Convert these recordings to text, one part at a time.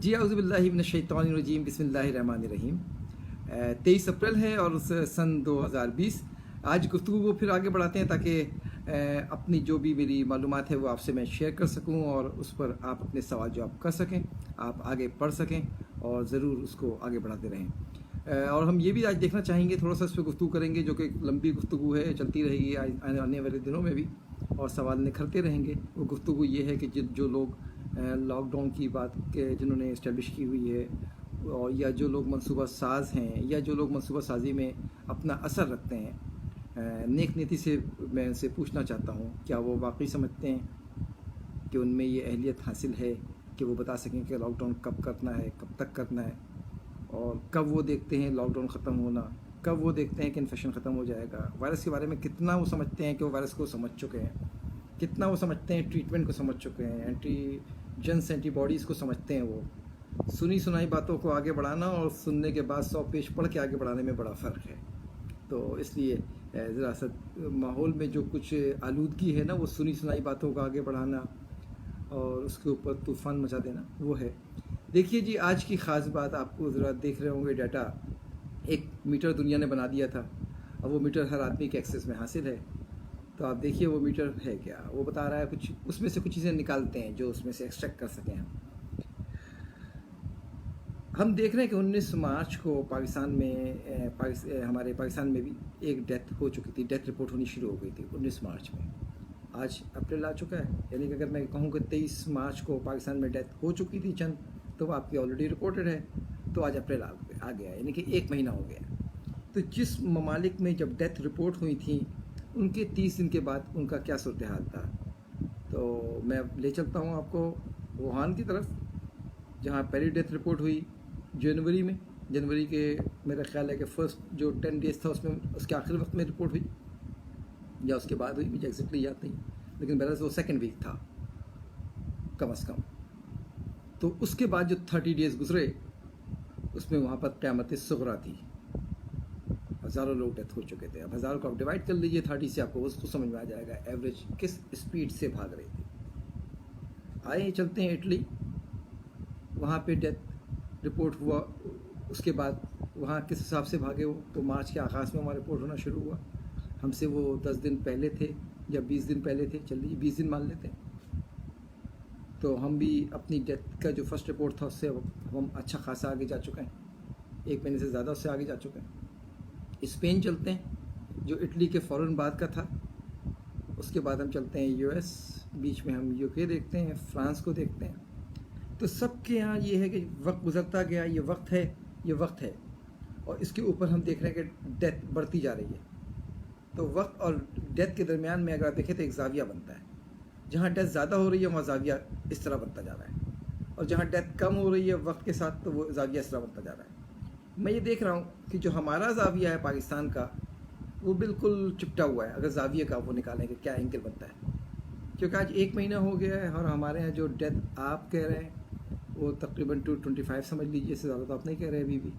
जी औज़ुबिल्लाहि मिनश्शैतानिर्रजीम बिस्मिल्लाहिर्रहमानिर्रहीम। 23 अप्रैल है और सन 2020। आज गुफ्तगू को फिर आगे बढ़ाते हैं ताकि अपनी जो भी मेरी मालूमात है वो आपसे मैं शेयर कर सकूं और उस पर आप अपने सवाल जवाब कर सकें, आप आगे पढ़ सकें और ज़रूर उसको आगे बढ़ाते रहें। और हम ये भी आज देखना चाहेंगे, थोड़ा सा इस पर गुफ्तगू करेंगे जो कि लंबी गुफ्तगू है, चलती रहेगी आने वाले दिनों में भी और सवाल निखरते रहेंगे। वो गुफ्तगू ये है कि जो लोग लॉकडाउन की बात के जिन्होंने इस्टेब्लिश की हुई है और या जो लोग मनसूबा साज हैं या जो लोग मनसूबा साजी में अपना असर रखते हैं, नेक नीति से मैं उनसे पूछना चाहता हूँ, क्या वो वाकई समझते हैं कि उनमें ये अहलियत हासिल है कि वो बता सकें कि लॉकडाउन कब करना है, कब तक करना है, और कब वो देखते हैं लॉकडाउन ख़त्म होना, कब वो देखते हैं कि इन्फेक्शन ख़त्म हो जाएगा, वायरस के बारे में कितना वो समझते हैं कि वो वायरस को समझ चुके हैं, कितना वो समझते हैं ट्रीटमेंट को समझ चुके हैं, एंटीबॉडीज़ को समझते हैं। वो सुनी सुनाई बातों को आगे बढ़ाना और सुनने के बाद 100 पेज पढ़ के आगे बढ़ाने में बड़ा फ़र्क है। तो इसलिए ज़रा सा माहौल में जो कुछ आलूदगी है ना, वो सुनी सुनाई बातों को आगे बढ़ाना और उसके ऊपर तूफ़ान मचा देना वो है। देखिए जी, आज की ख़ास बात आपको ज़रा देख रहे होंगे, डाटा एक मीटर दुनिया ने बना दिया था। अब वो मीटर हर आदमी के एक्सेस में हासिल है। तो आप देखिए वो मीटर है क्या, वो बता रहा है कुछ, उसमें से कुछ चीज़ें निकालते हैं जो उसमें से एक्सट्रैक्ट कर सकें। हम देख रहे हैं कि 19 मार्च को पाकिस्तान में हमारे पाकिस्तान में भी एक डेथ हो चुकी थी, डेथ रिपोर्ट होनी शुरू हो गई थी 19 मार्च में। आज अप्रैल आ चुका है, यानी कि अगर मैं कहूँ कि 23 मार्च को पाकिस्तान में डेथ हो चुकी थी चंद, तो वो आपकी ऑलरेडी रिपोर्टेड है। तो आज अप्रैल आ गया, यानी कि 1 महीना हो गया। तो जिस ममालिक में जब डेथ रिपोर्ट हुई थी उनके 30 दिन के बाद उनका क्या सूरत हाल था, तो मैं ले चलता हूँ आपको वुहान की तरफ, जहाँ पहली डेथ रिपोर्ट हुई जनवरी के, मेरा ख्याल है कि फर्स्ट जो 10 डेज था उसमें, उसके आखिरी वक्त में रिपोर्ट हुई या उसके बाद हुई, मुझे एग्जैक्टली याद नहीं, लेकिन मेरा वो सेकेंड वीक था कम अज़ कम। तो उसके बाद जो 30 डेज़ गुजरे उसमें वहाँ पर क़यामत सुग़रा थी, हज़ारों लोग डेथ हो चुके थे। अब हज़ारों को आप डिवाइड कर लीजिए 30 से, आपको उसको समझ में आ जाएगा एवरेज किस स्पीड से भाग रही थी। आइए चलते हैं इटली, वहाँ पे डेथ रिपोर्ट हुआ, उसके बाद वहाँ किस हिसाब से भागे वो, तो मार्च के आगाज़ में वहाँ रिपोर्ट होना शुरू हुआ। हमसे वो 10 दिन पहले थे या 20 दिन पहले थे, चल लीजिए 20 दिन मान लेते हैं। तो हम भी अपनी डेथ का जो फर्स्ट रिपोर्ट था उससे हम अच्छा खासा आगे जा चुके हैं, 1 महीने से ज़्यादा उससे आगे जा चुके हैं। स्पेन चलते हैं जो इटली के फ़ौरन बाद का था, उसके बाद हम चलते हैं US, बीच में हम UK देखते हैं, फ्रांस को देखते हैं। तो सबके यहाँ ये है कि वक्त गुजरता गया, ये वक्त है और इसके ऊपर हम देख रहे हैं कि डेथ बढ़ती जा रही है। तो वक्त और डेथ के दरमियान में अगर आप देखें तो एक जाविया बनता है, जहाँ डेथ ज़्यादा हो रही है वहाँ जाविया इस तरह बनता जा रहा है, और जहाँ डेथ कम हो रही है वक्त के साथ तो वो जाविया इस तरह बनता जा रहा है। मैं ये देख रहा हूँ कि जो हमारा जाविया है पाकिस्तान का, वो बिल्कुल चिपटा हुआ है। अगर जाविया का वो निकालें कि क्या एंगल बनता है, क्योंकि आज 1 महीना हो गया है और हमारे यहाँ जो डेथ आप कह रहे हैं वो तकरीबन 225 समझ लीजिए, इससे ज़्यादा तो आप नहीं कह रहे अभी भी।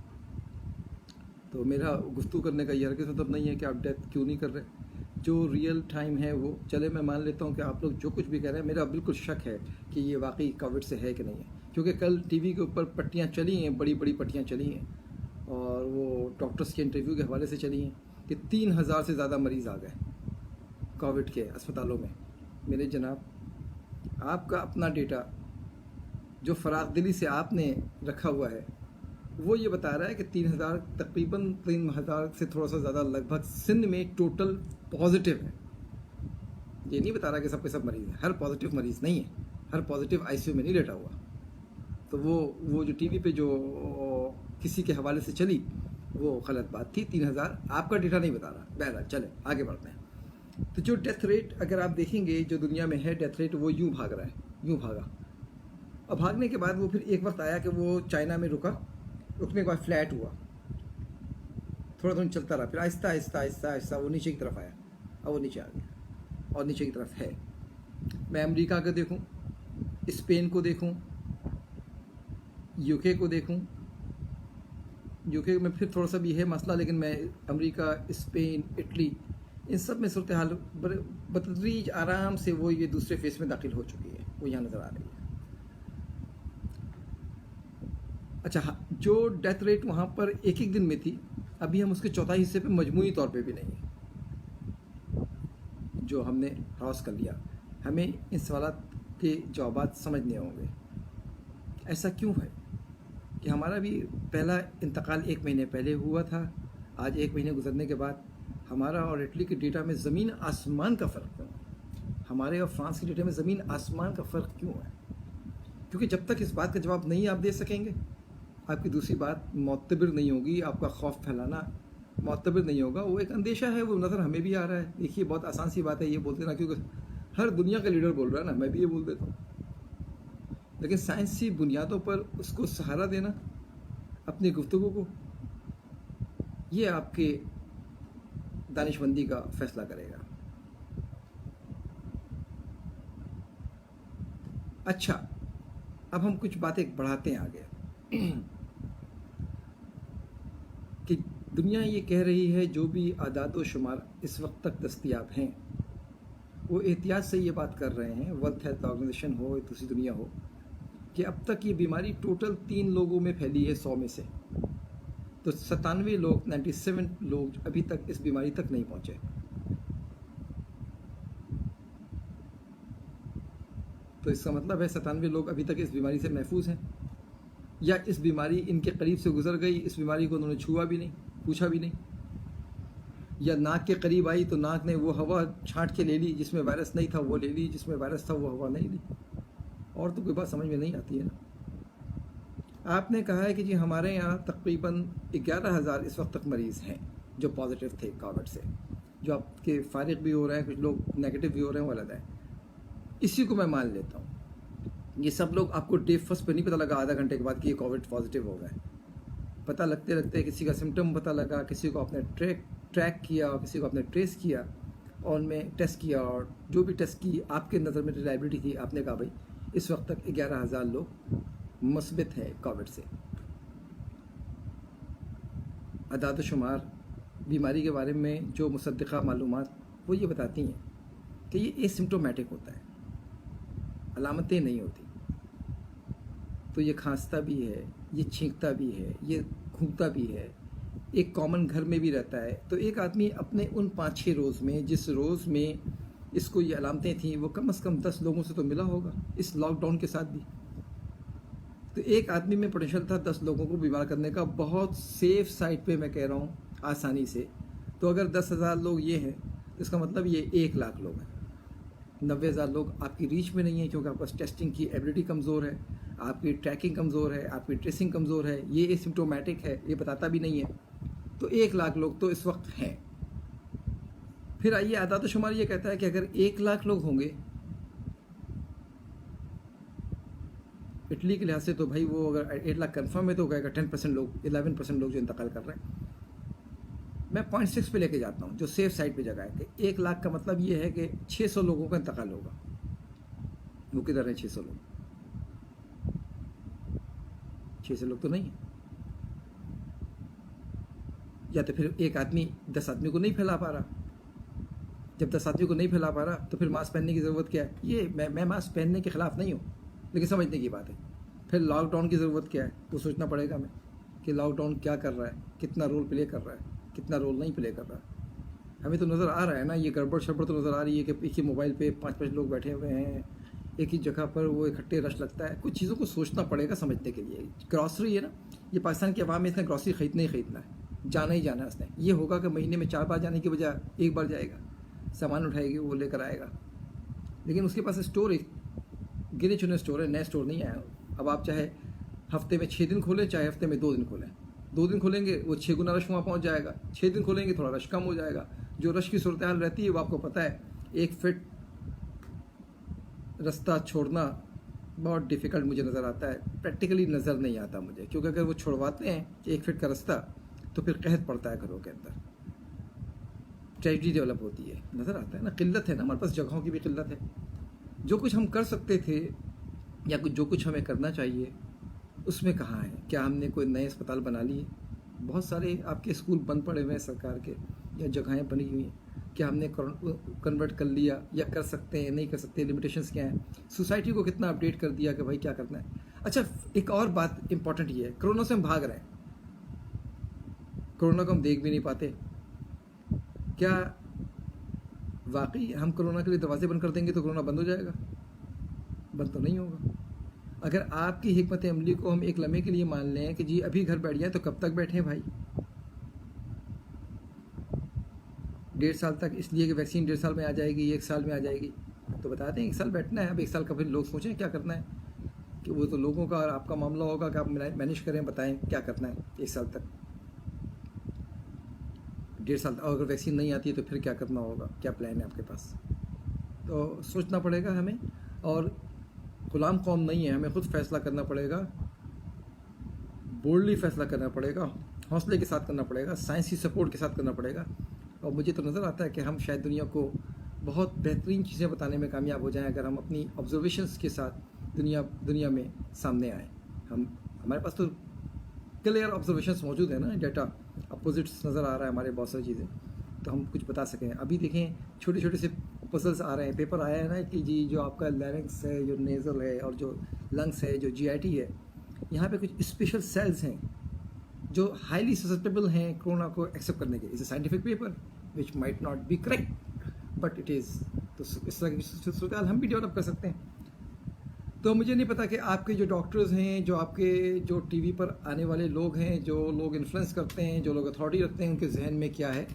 तो मेरा गुफ्तगू करने का ये हरगिज़ मतलब नहीं है कि आप डेथ क्यों नहीं कर रहे, जो रियल टाइम है वो चले, मैं मान लेता हूँ कि आप लोग जो कुछ भी कह रहे हैं, मेरा बिल्कुल शक है कि ये वाकई कोविड से है कि नहीं है, क्योंकि कल टीवी के ऊपर पट्टियाँ चली हैं, बड़ी बड़ी पट्टियाँ चली हैं और वो डॉक्टर्स के इंटरव्यू के हवाले से चली हैं कि 3000 से ज़्यादा मरीज़ आ गए कोविड के अस्पतालों में। मेरे जनाब, आपका अपना डेटा जो फराग दिली से आपने रखा हुआ है वो ये बता रहा है कि 3000, तकरीबन 3000 से थोड़ा सा ज़्यादा लगभग सिंध में टोटल पॉजिटिव है। ये नहीं बता रहा कि सब के सब मरीज़ हैं, हर पॉजिटिव मरीज़ नहीं है, हर पॉजिटिव ICU में नहीं लेटा हुआ। तो वो जो टीवी पे जो किसी के हवाले से चली वो गलत बात थी। 3000 आपका डेटा नहीं बता रहा। बहरहाल चले आगे बढ़ते हैं। तो जो डेथ रेट अगर आप देखेंगे जो दुनिया में है, डेथ रेट वो यूँ भाग रहा है, यूँ भागा। अब भागने के बाद वो फिर एक वक्त आया कि वो चाइना में रुका, रुकने के बाद फ्लैट हुआ, थोड़ा थोड़ा चलता रहा, फिर आहिस्ता आहिस्ता आहिस्ता आहिस्ता वो नीचे की तरफ आया, अब वो नीचे आ गया और नीचे की तरफ है। मैं अमेरिका का देखूं, स्पेन को देखूं, UK को देखूं, UK में फिर थोड़ा सा भी है मसला, लेकिन मैं अमेरिका, स्पेन, इटली, इन सब में सूरत हाल बतदरीज आराम से वो ये दूसरे फेज में दाखिल हो चुकी है, वो यहाँ नज़र आ रही है। अच्छा हाँ, जो डेथ रेट वहाँ पर एक एक दिन में थी, अभी हम उसके चौथाई हिस्से पे मजमूई तौर पे भी नहीं है जो हमने क्रॉस कर लिया। हमें इन सवालात के जवाब समझने होंगे। ऐसा क्यों है कि हमारा भी पहला इंतकाल 1 महीने पहले हुआ था, आज 1 महीने गुजरने के बाद हमारा और इटली के डेटा में ज़मीन आसमान का फ़र्क क्यों है? हमारे और फ्रांस के डेटा में ज़मीन आसमान का फ़र्क क्यों है? क्योंकि जब तक इस बात का जवाब नहीं आप दे सकेंगे, आपकी दूसरी बात मोतबर नहीं होगी, आपका खौफ फैलाना मोतबर नहीं होगा। वो एक अंदेशा है, वो नज़र हमें भी आ रहा है। देखिए बहुत आसान सी बात है ये बोल देना, क्योंकि हर दुनिया का लीडर बोल रहा है ना, मैं भी ये बोल देता हूँ। लेकिन साइंसी बुनियादों पर उसको सहारा देना अपनी गुफ्तगू को, ये आपके दानिशमंदी का फैसला करेगा। अच्छा, अब हम कुछ बातें बढ़ाते हैं आगे कि दुनिया ये कह रही है, जो भी आदाद शुमार इस वक्त तक दस्तयाब हैं वो एहतियात से ये बात कर रहे हैं, वर्ल्ड हेल्थ ऑर्गेनाइजेशन हो या दूसरी दुनिया हो, कि अब तक ये बीमारी टोटल 3 लोगों में फैली है 100 में से। तो 97 लोग 97 लोग अभी तक इस बीमारी तक नहीं पहुंचे। तो इसका मतलब है 97 लोग अभी तक इस बीमारी से महफूज हैं, या इस बीमारी इनके करीब से गुजर गई, इस बीमारी को उन्होंने छुआ भी नहीं, पूछा भी नहीं, या नाक के करीब आई तो नाक ने वो हवा छांट के ले ली, जिसमें वायरस नहीं था वो ले ली, जिसमें वायरस था वो हवा नहीं ली। और तो कोई बात समझ में नहीं आती है ना। आपने कहा है कि जी हमारे यहाँ तकरीबन 11,000 इस वक्त तक मरीज़ हैं जो पॉजिटिव थे कोविड से, जो आपके फारिग भी हो रहे हैं, कुछ लोग नेगेटिव भी हो रहे हैं, वो अलग है। इसी को मैं मान लेता हूँ। ये सब लोग आपको डे फर्स्ट पे नहीं पता लगा आधा घंटे के बाद कि ये कोविड पॉजिटिव हो गए। पता लगते लगते किसी का सिम्टम पता लगा, किसी को आपने ट्रैक किया, और किसी को आपने ट्रेस किया, और उनमें टेस्ट किया, और जो भी टेस्ट की आपके नज़र में रिलायबिलिटी थी, आपने कहा भाई इस वक्त तक 11,000 लोग मुस्बित हैं कोविड से। अदाद शुमार बीमारी के बारे में जो मुसद्दिक़ा मालूमात वो ये बताती हैं कि ये एसिम्प्टोमेटिक होता है, अलामतें नहीं होती। तो ये खांसता भी है, ये छींकता भी है, ये घूमता भी है, एक कॉमन घर में भी रहता है। तो एक आदमी अपने उन 5-6 रोज़ में, जिस रोज़ में इसको ये अलामतें थीं, वो कम से कम 10 लोगों से तो मिला होगा इस लॉकडाउन के साथ भी। तो एक आदमी में पोटेंशियल था 10 लोगों को बीमार करने का, बहुत सेफ साइड पे मैं कह रहा हूँ, आसानी से। तो अगर 10,000 लोग ये हैं तो इसका मतलब ये 1 लाख लोग हैं। 90,000 लोग आपकी रीच में नहीं है, क्योंकि आपके पास टेस्टिंग की एबिलिटी कमज़ोर है, आपकी ट्रैकिंग कमज़ोर है, आपकी ट्रेसिंग कमज़ोर है, ये एसिम्प्टोमेटिक है, ये बताता भी नहीं है। तो 1 लाख लोग तो इस वक्त हैं। फिर आइए आदाद शुमार ये कहता है कि अगर 1 लाख लोग होंगे इटली के लिहाज से, तो भाई वो अगर 8 लाख कन्फर्म है तो कहेगा 10% लोग, 11% लोग जो इंतकाल कर रहे हैं। मैं 0.6 पे लेके जाता हूँ, जो सेफ साइड पे जगह है, कि 1 लाख का मतलब ये है कि 600 लोगों का इंतकाल होगा। वो किधर है 600 लोग? 600 लोग तो नहीं है। या तो फिर एक आदमी 10 आदमी को नहीं फैला पा रहा। जब 10 आदमी को नहीं फैला पा रहा तो फिर मास्क पहनने की ज़रूरत क्या है? ये मैं मास्क पहनने के ख़िलाफ़ नहीं हूँ, लेकिन समझने की बात है। फिर लॉकडाउन की ज़रूरत क्या है? वो सोचना पड़ेगा हमें कि लॉकडाउन क्या कर रहा है, कितना रोल प्ले कर रहा है, कितना रोल नहीं प्ले कर रहा है। हमें तो नज़र आ रहा है ना, ये गड़बड़ शड़बड़ तो नज़र आ रही है कि एक ही मोबाइल पे 5-5 लोग बैठे हुए हैं, एक ही जगह पर वो इकट्ठे रश लगता है। कुछ चीज़ों को सोचना पड़ेगा समझने के लिए। ग्रॉसरी है ना, ये पाकिस्तान के अवाम में इसने ग्रॉसरी खरीदना ही खरीदना है, जाना ही जाना है उसने। ये होगा कि महीने में 4 बार जाने की बजाय 1 बार जाएगा, सामान उठाएगी, वो लेकर आएगा। लेकिन उसके पास स्टोर गिने चुने स्टोर है, नए स्टोर नहीं आया। अब आप चाहे हफ्ते में 6 दिन खोलें, चाहे हफ्ते में 2 दिन खोलें, 2 दिन खोलेंगे वो 6 गुना रश वहाँ पहुँच जाएगा, 6 दिन खोलेंगे थोड़ा रश कम हो जाएगा। जो रश की सूरत हाल रहती है वो आपको पता है, 1 फीट रास्ता छोड़ना बहुत डिफ़िकल्ट मुझे नज़र आता है, प्रैक्टिकली नज़र नहीं आता मुझे, क्योंकि अगर वो छुड़वाते हैं 1 फीट का रास्ता तो फिर कहत पड़ता है घरों के अंदर, ट्रेजिडी डेवलप होती है, नज़र आता है ना। किल्लत है ना, हमारे पास जगहों की भी किल्लत है। जो कुछ हम कर सकते थे या जो कुछ हमें करना चाहिए उसमें कहाँ है? क्या हमने कोई नए अस्पताल बना लिए? बहुत सारे आपके स्कूल बंद पड़े हुए हैं सरकार के, या जगहें बनी हुई हैं। क्या हमने कन्वर्ट कर लिया, या कर सकते हैं नहीं कर सकते? लिमिटेशंस क्या हैं? सोसाइटी को कितना अपडेट कर दिया कि भाई क्या करना है? अच्छा, एक और बात इंपॉर्टेंट ये है, कोरोना से हम भाग रहे हैं, कोरोना को हम देख भी नहीं पाते। क्या वाकई हम कोरोना के लिए दरवाजे बंद कर देंगे तो कोरोना बंद हो जाएगा? बंद तो नहीं होगा। अगर आपकी हिकमत अमली को हम एक लम्हे के लिए मान लें कि जी अभी घर बैठ जाए, तो कब तक बैठे भाई? 1.5 साल तक, इसलिए कि वैक्सीन 1.5 साल में आ जाएगी, 1 साल में आ जाएगी, तो बताते हैं 1 साल बैठना है। अब 1 साल का फिर लोग सोचें क्या करना है, कि वो तो लोगों का और आपका मामला होगा कि आप मैनेज करें, बताएं क्या करना है 1 साल तक, 1.5 साल तक। और अगर वैक्सीन नहीं आती है तो फिर क्या करना होगा, क्या प्लान है आपके पास? तो सोचना पड़ेगा हमें, और गुलाम कौम नहीं है, हमें खुद फैसला करना पड़ेगा, बोल्डली फैसला करना पड़ेगा, हौसले के साथ करना पड़ेगा, साइंसी सपोर्ट के साथ करना पड़ेगा। और मुझे तो नज़र आता है कि हम शायद दुनिया को बहुत बेहतरीन चीज़ें बताने में कामयाब हो जाएं अगर हम अपनी ऑब्जर्वेशंस के साथ दुनिया में सामने आए। हमारे पास तो क्लियर ऑब्जर्वेशंस मौजूद है ना, डेटा अपोजिट्स नज़र आ रहा है हमारे बहुत सारी चीज़ें, तो हम कुछ बता सकें। अभी देखें छोटे छोटे से पजल्स आ रहे हैं, पेपर आया है ना कि जी जो आपका लैरिंक्स है, जो नेज़ल है, और जो लंग्स है, जो जीआईटी है, यहाँ पे कुछ स्पेशल सेल्स हैं जो हाईली ससेप्टेबल हैं कोरोना को एक्सेप्ट करने के। It's a scientific paper which might not be correct, but it is. तो इस तरह की सूरत हम भी डेवलप कर सकते हैं। तो मुझे नहीं पता कि आपके जो डॉक्टर्स हैं, जो आपके जो टीवी पर आने वाले लोग हैं, जो लोग इन्फ्लुएंस करते हैं, जो लोग अथॉरिटी रखते हैं, उनके जहन में क्या है?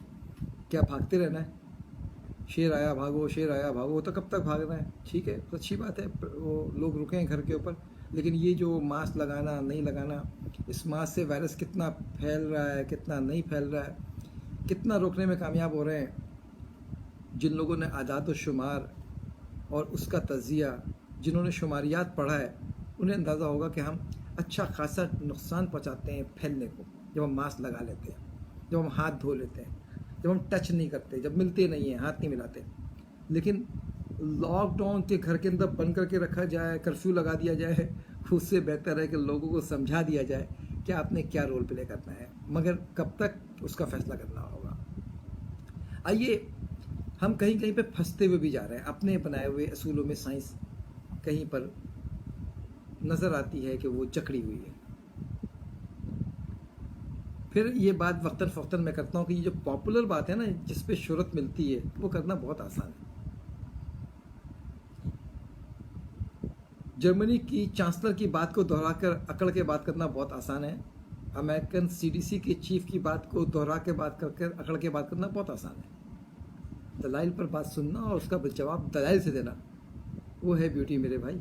क्या भागते रहना है? शेर आया भागो, शेर आया भागो, तो कब तक भागना है? ठीक है, तो अच्छी बात है, वो लोग रुके हैं घर के ऊपर, लेकिन ये जो मास्क लगाना नहीं लगाना, इस मास्क से वायरस कितना फैल रहा है, कितना नहीं फैल रहा है, कितना रोकने में कामयाब हो रहे हैं। जिन लोगों ने आदाद व शुमार और उसका तज़िया, जिन्होंने शुमारियात पढ़ा है, उन्हें अंदाज़ा होगा कि हम अच्छा खासा नुकसान पहुंचाते हैं फैलने को जब हम मास्क लगा लेते हैं, जब हम हाथ धो लेते हैं, जब हम टच नहीं करते, जब मिलते नहीं हैं, हाथ नहीं मिलाते। लेकिन लॉकडाउन के घर के अंदर बंद करके रखा जाए, कर्फ्यू लगा दिया जाए, उससे बेहतर है कि लोगों को समझा दिया जाए कि आपने क्या रोल प्ले करना है, मगर कब तक उसका फैसला करना होगा। आइए, हम कहीं कहीं पे फंसते हुए भी जा रहे हैं, अपने बनाए हुए असूलों में साइंस कहीं पर नज़र आती है कि वो जकड़ी हुई है। फिर ये बात वक्तन फ़ौक्तन मैं करता हूँ कि ये जो पॉपुलर बात है ना, जिस पे शोहरत मिलती है, वो करना बहुत आसान है। जर्मनी की चांसलर की बात को दोहराकर अकड़ के बात करना बहुत आसान है। अमेरिकन सीडीसी के चीफ की बात को दोहरा के बात करके अकड़ के बात करना बहुत आसान है। दलाइल पर बात सुनना और उसका जवाब दलाइल से देना, वो है ब्यूटी मेरे भाई।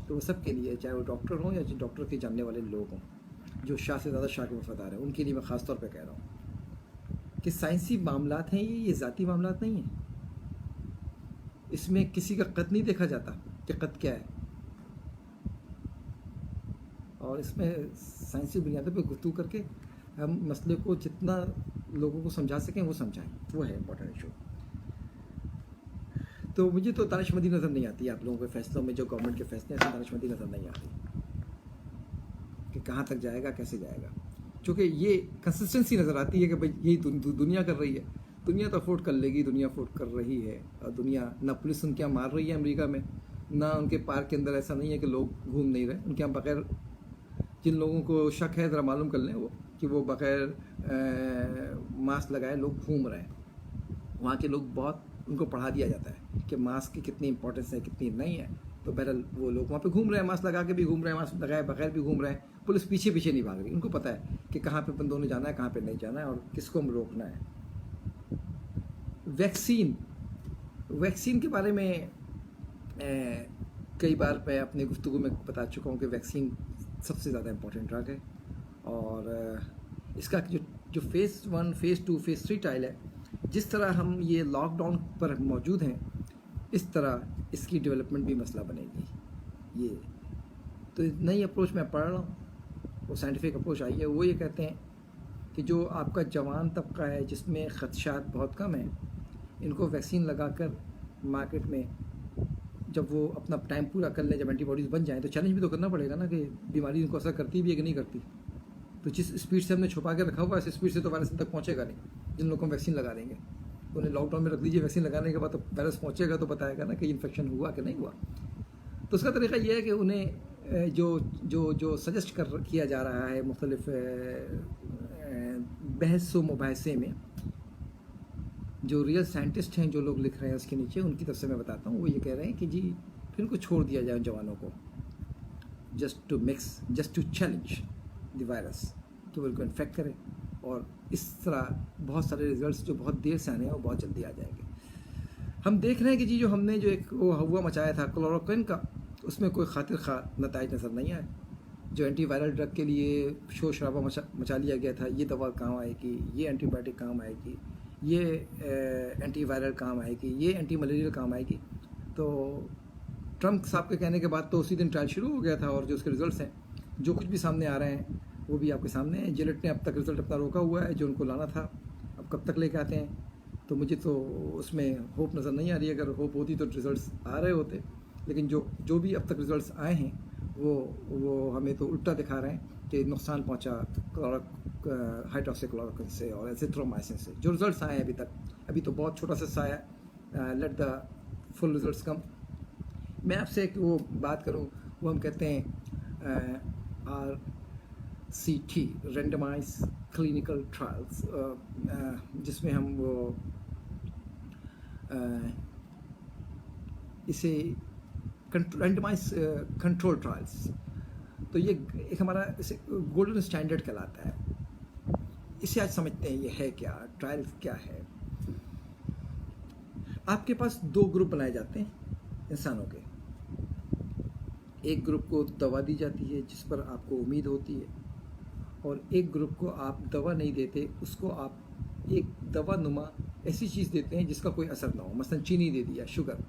तो वो सब के लिए, चाहे वो डॉक्टर हों या डॉक्टर के जानने वाले लोग हों, जो शाह से ज़्यादा शाह के वफादार हैं, उनके लिए मैं ख़ास तौर पे कह रहा हूँ कि साइंसी मामलात हैं ये ज़ाती मामलात नहीं हैं। इसमें किसी का कद नहीं देखा जाता कि कद क्या है, और इसमें साइंसी बुनियादों पर गुफ्तगू करके हम मसले को जितना लोगों को समझा सकें वो समझाएं, वो है इम्पोर्टेंट इशू। तो मुझे तो दानिशमंदी नज़र नहीं आती आप लोगों के फैसलों में, जो गवर्नमेंट के फैसले हैं, दानिशमंदी नज़र नहीं आती कि कहाँ तक जाएगा, कैसे जाएगा। चूँकि ये कंसिस्टेंसी नज़र आती है कि भाई यही दुनिया कर रही है, दुनिया तो अफोर्ड कर लेगी, दुनिया अफोर्ड कर रही है। और दुनिया ना पुलिस उनके यहाँ मार रही है अमेरिका में, ना उनके पार्क के अंदर ऐसा नहीं है कि लोग घूम नहीं रहे उनके यहाँ बगैर। जिन लोगों को शक है ज़रा मालूम कर लें वो कि वो बगैर मास्क लगाए लोग घूम रहे हैं। वहाँ के लोग बहुत, उनको पढ़ा दिया जाता है कि मास्क की कितनी इंपॉर्टेंस है, कितनी नहीं है। तो बहरहाल वो लोग वहाँ पे घूम रहे हैं, मास्क लगा के भी घूम रहे हैं, मास्क लगाए बगैर भी घूम रहे हैं। पुलिस पीछे पीछे नहीं भाग रही, उनको पता है कि कहाँ पे बंदों ने जाना है, कहाँ पे नहीं जाना है, और किसको हम रोकना है। वैक्सीन के बारे में कई बार मैं अपने गुफ्तगू में बता चुका हूँ कि वैक्सीन सबसे ज़्यादा इम्पोर्टेंट ड्रग है। और इसका जो फेज़ 1, फेज़ 2, फेज़ 3 ट्रायल है, जिस तरह हम ये लॉकडाउन पर मौजूद हैं, इस तरह इसकी डेवलपमेंट भी मसला बनेगी। ये तो नई अप्रोच मैं पढ़ रहा हूँ, वो साइंटिफिक अप्रोच आई है। वो ये कहते हैं कि जो आपका जवान तबका है जिसमें ख़दशात बहुत कम हैं, इनको वैक्सीन लगाकर मार्केट में जब वो अपना टाइम पूरा कर लें, जब एंटीबॉडीज़ बन जाएँ, तो चैलेंज भी तो करना पड़ेगा ना कि बीमारी इनको असर करती भी है कि नहीं करती। तो जिस स्पीड से हमने छुपा के रखा हुआ है, इस स्पीड से तो वायरस तक पहुँचेगा नहीं। जिन लोगों को हम वैक्सीन लगा देंगे, उन्हें लॉकडाउन में रख दीजिए, वैक्सीन लगाने के बाद तो वायरस पहुँचेगा तो बताएगा ना कि इन्फेक्शन हुआ कि नहीं हुआ। तो उसका तरीका ये है कि उन्हें जो जो जो सजेस्ट कर किया जा रहा है मुख्तलिफ बहस व मुबाहसे में, जो रियल साइंटिस्ट हैं जो लोग लिख रहे हैं उसके नीचे, उनकी तरफ से मैं बताता हूँ, वो ये कह रहे हैं कि जी फिर इनको छोड़ दिया जाए जवानों को, just to challenge the virus, तो वो इनको इन्फेक्ट करें, और इस तरह बहुत सारे रिजल्ट्स जो बहुत देर से आने हैं वो बहुत जल्दी आ जाएंगे। हम देख रहे हैं कि जी जो हमने जो एक वो हवा मचाया था क्लोरोक्विन का, उसमें कोई खातिर खा नताइज नज़र नहीं आए। जो एंटीवायरल ड्रग के लिए शोर शराबा मचा लिया गया था, ये दवा काम आएगी, ये एंटीबायोटिक काम आएगी, ये एंटीवायरल काम आएगी, ये एंटी मलेरियल काम आएगी, तो ट्रंप साहब के कहने के बाद तो उसी दिन ट्रायल शुरू हो गया था, और जो उसके रिजल्ट्स हैं, जो कुछ भी सामने आ रहे हैं वो भी आपके सामने है। जिलेट ने अब तक रिजल्ट अपना रोका हुआ है, जो उनको लाना था, अब कब तक लेके आते हैं, तो मुझे तो उसमें होप नज़र नहीं आ रही है। अगर होप होती तो रिजल्ट्स आ रहे होते, लेकिन जो भी अब तक रिजल्ट्स आए हैं वो हमें तो उल्टा दिखा रहे हैं कि नुकसान पहुंचा हाइड्रोक्सीक्लोरोक्विन से और एजिथ्रोमाइसिन से। जो रिजल्ट्स आए हैं अभी तक, अभी तो बहुत छोटा सा आया, लेट द फुल रिजल्ट्स कम। मैं आपसे एक वो बात करूं, वो हम कहते हैं RCT, रेंडमाइज क्लिनिकल ट्रायल्स, जिसमें हम वो इसे रेंडमाइज कंट्रोल ट्रायल्स, तो ये एक हमारा इसे गोल्डन स्टैंडर्ड कहलाता है। इसे आज समझते हैं ये है क्या, ट्रायल क्या है। आपके पास दो ग्रुप बनाए जाते हैं इंसानों के। एक ग्रुप को दवा दी जाती है जिस पर आपको उम्मीद होती है, और एक ग्रुप को आप दवा नहीं देते, उसको आप एक दवा नुमा ऐसी चीज़ देते हैं जिसका कोई असर ना हो। मसलन चीनी दे दिया, शुगर,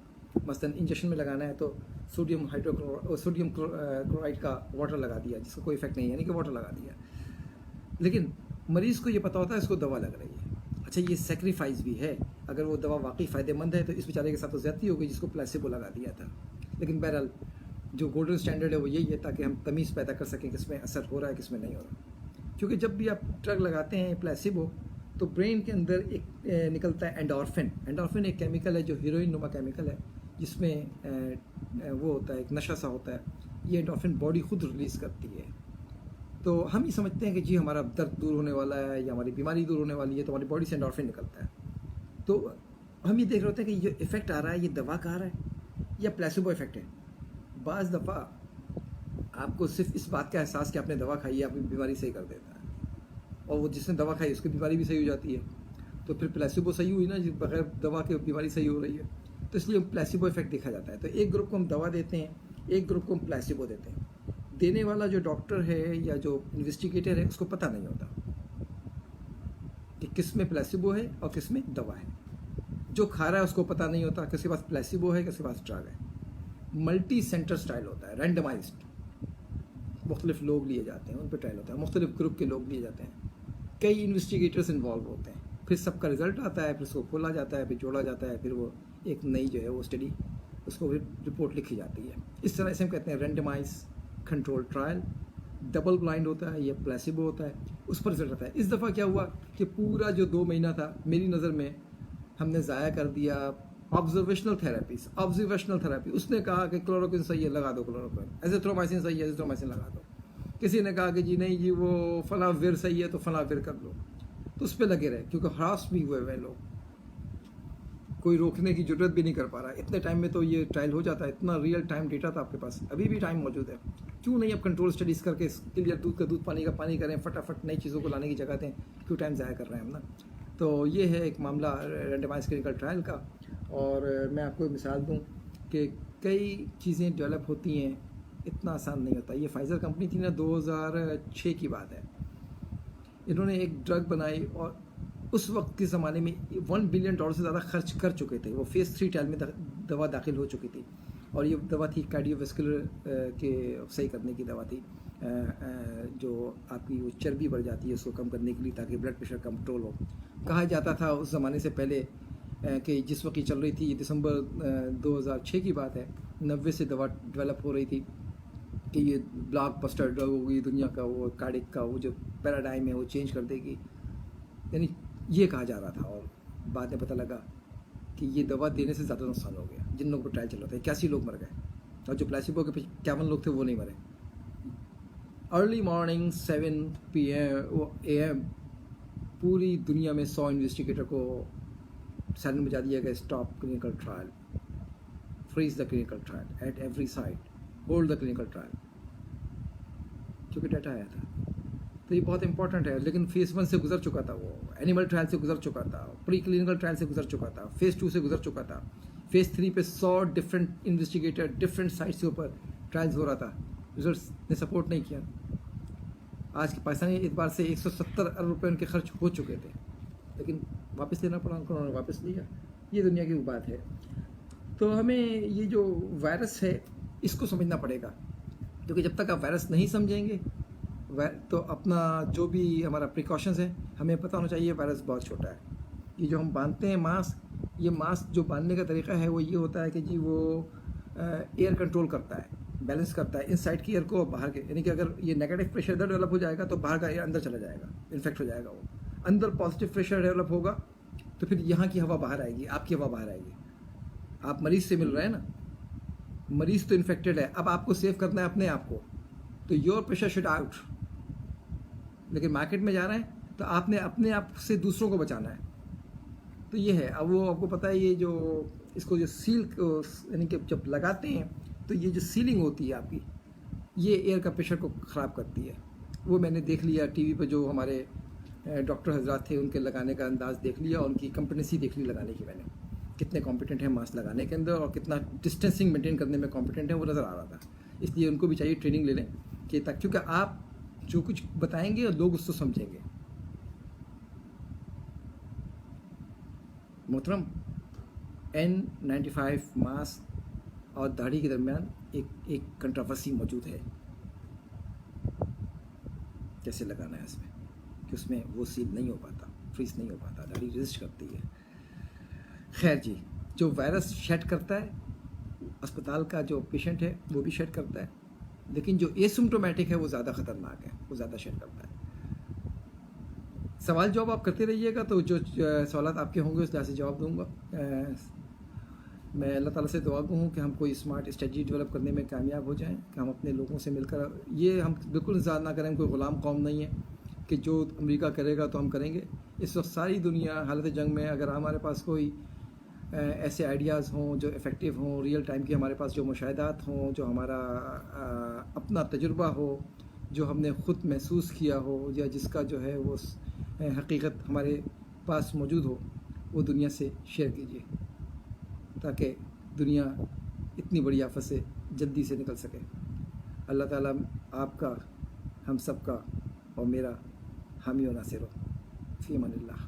मसलन इंजेक्शन में लगाना है तो सोडियम क्लोराइड का वाटर लगा दिया जिसका कोई इफेक्ट नहीं है, यानी कि वाटर लगा दिया, लेकिन मरीज़ को ये पता होता है इसको दवा लग रही है। अच्छा, ये सेक्रीफाइस भी है। अगर वो दवा वाकई फ़ायदेमंद है तो इस बेचारे के साथ तो ज़्यादती हो गई जिसको प्लेसिबो लगा दिया था। लेकिन बहरहाल जो गोल्डन स्टैंडर्ड है वो यही है, ताकि हम तमीज़ पैदा कर सकें किसमें असर हो रहा है किसमें नहीं हो रहा। क्योंकि जब भी आप ड्रग लगाते हैं प्लेसिबो, तो ब्रेन के अंदर एक निकलता है एंडोर्फिन। एंडोर्फिन एक केमिकल है जो हीरोइन नुमा केमिकल है, जिसमें वो होता है, एक नशा सा होता है। ये एंडोर्फिन बॉडी खुद रिलीज़ करती है। तो हम ये समझते हैं कि जी हमारा दर्द दूर होने वाला है या हमारी बीमारी दूर होने वाली है, तो हमारी बॉडी से एंडोर्फिन निकलता है। तो हम ये देख रहे होते हैं कि ये इफ़ेक्ट आ रहा है, ये दवा का आ रहा है या प्लेसिबो इफ़ेक्ट है। बाज़ दफ़ा आपको सिर्फ इस बात का एहसास कि आपने दवा खाई है आपकी बीमारी सही कर देता है, और वो जिसने दवा खाई उसकी बीमारी भी सही हो जाती है। तो फिर प्लेसिबो सही हुई ना, बगैर दवा के बीमारी सही हो रही है। तो इसलिए प्लेसिबो इफेक्ट देखा जाता है। तो एक ग्रुप को हम दवा देते हैं, एक ग्रुप को हम प्लेसिबो देते हैं। देने वाला जो डॉक्टर है या जो इन्वेस्टिगेटर है उसको पता नहीं होता कि किस में प्लेसिबो है और किस में दवा है। जो खा रहा है उसको पता नहीं होता किसके पास प्लेसिबो है किसके पास ड्रग है। मल्टी सेंटर ट्रायल होता है, रैंडमाइज्ड, मुख्तलिफ लोग लिए जाते हैं, उन पर ट्रायल होता है, मुख्तलिफ ग्रुप के लोग लिए जाते हैं, कई इन्वेस्टिगेटर्स इन्वॉल्व होते हैं, फिर सबका रिजल्ट आता है, फिर उसको खोला जाता है, फिर जोड़ा जाता है, फिर वो एक नई जो है वो स्टडी, उसको फिर रिपोर्ट लिखी जाती है। इस तरह से हम कहते हैं randomise control trial. Double blind होता है, ये प्लेसिबो होता है, उस पर रिजल्ट आता है। इस दफ़ा क्या हुआ कि पूरा जो 2 महीना था मेरी नज़र में हमने ज़ाया कर दिया ऑब्जर्वेशनल थेरेपी। उसने कहा कि क्लोरोक्विन सही है, लगा दो क्लोरोक्विन, एजिथ्रोमाइसिन सही है, एजिथ्रोमाइसिन लगा दो। किसी ने कहा कि जी नहीं जी वो फलाविर सही है तो फलाविर कर लो, तो उस पर लगे रहे, क्योंकि हरास भी हुए हुए लोग, कोई रोकने की जरूरत भी नहीं कर पा रहा। इतने टाइम में तो ये ट्रायल हो जाता है, इतना रियल टाइम डेटा था आपके पास, अभी भी टाइम मौजूद है। क्यों नहीं अब कंट्रोल स्टडीज़ करके क्लियर दूध का दूध पानी का पानी करें, फटाफट नई चीज़ों को लाने की जगह दें, क्यों टाइम ज़ाया कर रहे हैं हम ना। तो ये है एक मामला रैंडमाइज्ड क्लिनिकल ट्रायल का। और मैं आपको एक मिसाल दूँ कि कई चीज़ें डेवलप होती हैं, इतना आसान नहीं होता। ये फाइज़र कंपनी थी ना, 2006 की बात है, इन्होंने एक ड्रग बनाई और उस वक्त के ज़माने में $1 बिलियन से ज़्यादा खर्च कर चुके थे। वो फेज़ 3 ट्रायल में दवा दाखिल हो चुकी थी, और ये दवा थी कार्डियोवैस्कुलर के सही करने की दवा थी, जो आपकी वो चर्बी बढ़ जाती है उसको कम करने के लिए, ताकि ब्लड प्रेशर कंट्रोल हो। कहा जाता था उस ज़माने से पहले कि जिस वक्त ये चल रही थी, दिसंबर 2006 की बात है, 90 से दवा डेवलप हो रही थी कि ये ब्लॉकबस्टर ड्रग होगी दुनिया का, वो कार्डिक का वो जो पैराडाइम है वो चेंज कर देगी, यानी ये कहा जा रहा था। और बाद में पता लगा कि ये दवा देने से ज़्यादा नुकसान हो गया। जिन लोगों पर ट्रायल चल रहा था 81 लोग मर गए, और जो प्लेसिबो के 51 लोग थे वो नहीं मरे। अर्ली मॉर्निंग 7 PM पूरी दुनिया में 100 इन्वेस्टिगेटर को साइलेंट बजा दिया गया, stop clinical trial, freeze the clinical trial at every site, hold the clinical trial, क्योंकि डाटा आया था। तो ये बहुत इंपॉर्टेंट है। लेकिन फेज़ 1 से गुजर चुका था, वो एनिमल ट्रायल से गुजर चुका था, प्री क्लिनिकल ट्रायल से गुजर चुका था, फेज़ 2 से गुजर चुका था, फेज़ 3 पे 100 डिफरेंट इन्वेस्टिगेटर डिफरेंट साइट्स के ऊपर ट्रायल्स हो रहा था, रिजल्ट्स ने सपोर्ट नहीं किया। आज के पाकिस्तानी एतबार से 170 अरब रुपये उनके खर्च हो चुके थे, लेकिन वापस लेना पड़ा उनको, उन्होंने वापस लिया। ये दुनिया की बात है। तो हमें ये जो वायरस है इसको समझना पड़ेगा, क्योंकि जब तक आप वायरस नहीं समझेंगे तो अपना जो भी हमारा प्रिकॉशंस है हमें पता होना चाहिए। वायरस बहुत छोटा है। ये जो हम बांधते हैं मास्क, ये मास्क जो बांधने का तरीका है वो ये होता है कि जी वो एयर कंट्रोल करता है, बैलेंस करता है इनसाइड की एयर को बाहर के, यानी कि अगर ये नेगेटिव प्रेशर इधर डेवलप हो जाएगा तो बाहर का एयर अंदर चला जाएगा, इन्फेक्ट हो जाएगा। वो अंदर पॉजिटिव प्रेशर डेवलप होगा तो फिर यहाँ की हवा बाहर आएगी, आपकी हवा बाहर आएगी। आप मरीज से मिल रहे हैं ना, मरीज तो इन्फेक्टेड है, अब आपको सेव करना है अपने आप को, तो योर प्रेशर शुड आउट। लेकिन मार्केट में जा रहे हैं तो आपने अपने आप से दूसरों को बचाना है। तो ये है। अब वो आपको पता है, ये जो इसको जो सील यानी कि जब लगाते हैं तो ये जो सीलिंग होती है आपकी, ये एयर का प्रेशर को ख़राब करती है। वो मैंने देख लिया टीवी पर, जो हमारे डॉक्टर हजरात थे उनके लगाने का अंदाज़ देख लिया, और उनकी कॉम्पिटेंसी देख ली लगाने की मैंने, कितने कॉम्पिटेंट हैं मास्क लगाने के अंदर और कितना डिस्टेंसिंग मेंटेन करने में कॉम्पिटेंट है, वो नज़र आ रहा था। इसलिए उनको भी चाहिए ट्रेनिंग ले लें कि तक, क्योंकि आप जो कुछ बताएंगे और लोग उसको समझेंगे। मोहतरम, N95 मास्क और दाढ़ी के दरमियान एक कंट्रोवर्सी मौजूद है, कैसे लगाना है इसमें, कि उसमें वो सील नहीं हो पाता, फ्रीज नहीं हो पाता, दाढ़ी रेजिस्ट करती है। खैर जी, जो वायरस शेड करता है, अस्पताल का जो पेशेंट है वो भी शेड करता है, लेकिन जो एसिम्प्टोमेटिक है वो ज़्यादा ख़तरनाक है, वो ज़्यादा शेड करता है। सवाल जवाब आप करते रहिएगा, तो जो सवाल आपके होंगे उस लिहाज से जवाब दूंगा। मैं अल्लाह ताला से दुआ हूँ कि हम कोई स्मार्ट स्ट्रेटजी डेवलप करने में कामयाब हो जाएं, कि हम अपने लोगों से मिलकर, ये हम बिल्कुल इंतज़ार ना करें, कोई ग़ुलाम कौम नहीं है कि जो अमेरिका करेगा तो हम करेंगे। इस वक्त सारी दुनिया हालत जंग में। अगर हमारे पास कोई ऐसे आइडियाज़ हों जो इफ़ेक्टिव हों, रियल टाइम के हमारे पास जो मुशाहिदात हों, जो हमारा अपना तजुर्बा हो, जो हमने ख़ुद महसूस किया हो, या जिसका जो है वो हकीकत हमारे पास मौजूद हो, वो दुनिया से शेयर कीजिए, ताकि दुनिया इतनी बड़ी आफत से जल्दी से निकल सके। अल्लाह ताला आपका, हम सब का और मेरा हामी व नासिर हो। फ़ी अमानिल्लाह।